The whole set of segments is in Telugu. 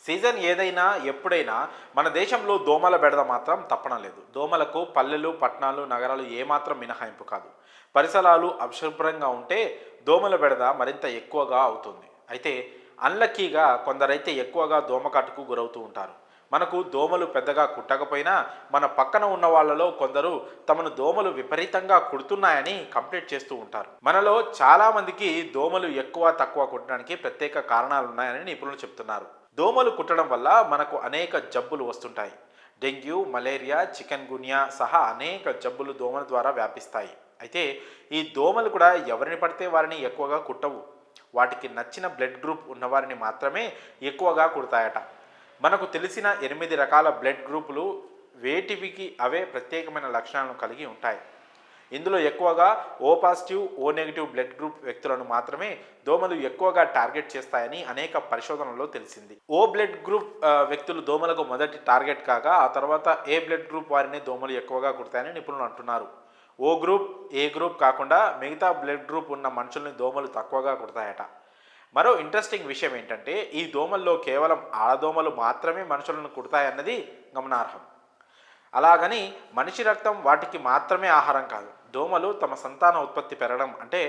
సీజన్ ఏదైనా ఎప్పుడైనా మన దేశంలో దోమల బెడద మాత్రం తప్పడం లేదు. దోమలకు పల్లెలు, పట్టణాలు, నగరాలు ఏమాత్రం మినహాయింపు కాదు. పరిసరాలు అపరిశుభ్రంగా ఉంటే దోమల బెడద మరింత ఎక్కువగా అవుతుంది. అయితే అన్లక్కీగా కొందరైతే ఎక్కువగా దోమకాటుకు గురవుతూ ఉంటారు. మనకు దోమలు పెద్దగా కుట్టకపోయినా మన పక్కన ఉన్న వాళ్ళలో కొందరు తమను దోమలు విపరీతంగా కుడుతున్నాయని కంప్లైంట్ చేస్తూ ఉంటారు. మనలో చాలా మందికి దోమలు ఎక్కువ తక్కువ కుట్టడానికి ప్రత్యేక కారణాలు ఉన్నాయని నిపుణులు చెప్తున్నారు. దోమలు కుట్టడం వల్ల మనకు అనేక జబ్బులు వస్తుంటాయి. డెంగ్యూ, మలేరియా, చికెన్ గున్యా సహా అనేక జబ్బులు దోమల ద్వారా వ్యాపిస్తాయి. అయితే ఈ దోమలు కూడా ఎవరిని పడితే వారిని ఎక్కువగా కుట్టవు. వాటికి నచ్చిన బ్లడ్ గ్రూప్ ఉన్నవారిని మాత్రమే ఎక్కువగా కుడతాయట. మనకు తెలిసిన 8 రకాల బ్లడ్ గ్రూపులు వేటివికి అవే ప్రత్యేకమైన లక్షణాలను కలిగి ఉంటాయి. ఇందులో ఎక్కువగా O positive, O negative blood group వ్యక్తులను మాత్రమే దోమలు ఎక్కువగా టార్గెట్ చేస్తాయని అనేక పరిశోధనల్లో తెలిసింది. ఓ బ్లడ్ గ్రూప్ వ్యక్తులు దోమలకు మొదటి టార్గెట్ కాగా ఆ తర్వాత ఏ బ్లడ్ గ్రూప్ వారిని దోమలు ఎక్కువగా కుడతాయని నిపుణులు అంటున్నారు. ఓ గ్రూప్, ఏ గ్రూప్ కాకుండా మిగతా బ్లడ్ గ్రూప్ ఉన్న మనుషుల్ని దోమలు తక్కువగా కుడతాయట. మరో ఇంట్రెస్టింగ్ విషయం ఏంటంటే ఈ దోమల్లో కేవలం ఆడదోమలు మాత్రమే మనుషులను కుడతాయన్నది గమనార్హం. అలాగని మనిషి రక్తం వాటికి మాత్రమే ఆహారం కాదు. దోమలు తమ సంతాన ఉత్పత్తి పెరగడం అంటే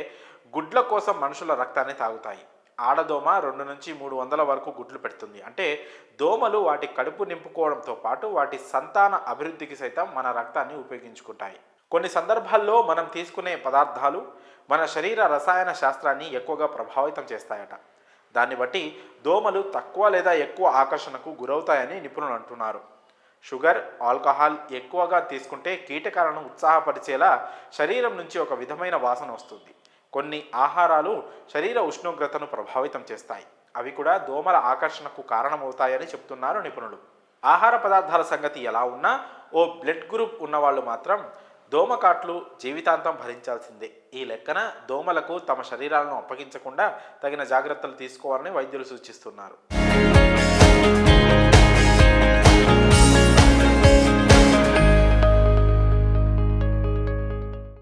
గుడ్ల కోసం మనుషుల రక్తాన్ని తాగుతాయి. ఆడదోమ 2 నుంచి 300 వరకు గుడ్లు పెడుతుంది. అంటే దోమలు వాటి కడుపు నింపుకోవడంతో పాటు వాటి సంతాన అభివృద్ధికి సైతం మన రక్తాన్ని ఉపయోగించుకుంటాయి. కొన్ని సందర్భాల్లో మనం తీసుకునే పదార్థాలు మన శరీర రసాయన శాస్త్రాన్ని ఎక్కువగా ప్రభావితం చేస్తాయట. దాన్ని బట్టి దోమలు తక్కువ లేదా ఎక్కువ ఆకర్షణకు గురవుతాయని నిపుణులు అంటున్నారు. షుగర్, ఆల్కహాల్ ఎక్కువగా తీసుకుంటే కీటకాలను ఉత్సాహపరిచేలా శరీరం నుంచి ఒక విధమైన వాసన వస్తుంది. కొన్ని ఆహారాలు శరీర ఉష్ణోగ్రతను ప్రభావితం చేస్తాయి. అవి కూడా దోమల ఆకర్షణకు కారణమవుతాయని చెప్తున్నారు నిపుణులు. ఆహార పదార్థాల సంగతి ఎలా ఉన్నా ఓ బ్లడ్ గ్రూప్ ఉన్నవాళ్ళు మాత్రం దోమకాట్లు జీవితాంతం భరించాల్సిందే. ఈ లెక్కన దోమలకు తమ శరీరాలను అప్పగించకుండా తగిన జాగ్రత్తలు తీసుకోవాలని వైద్యులు సూచిస్తున్నారు.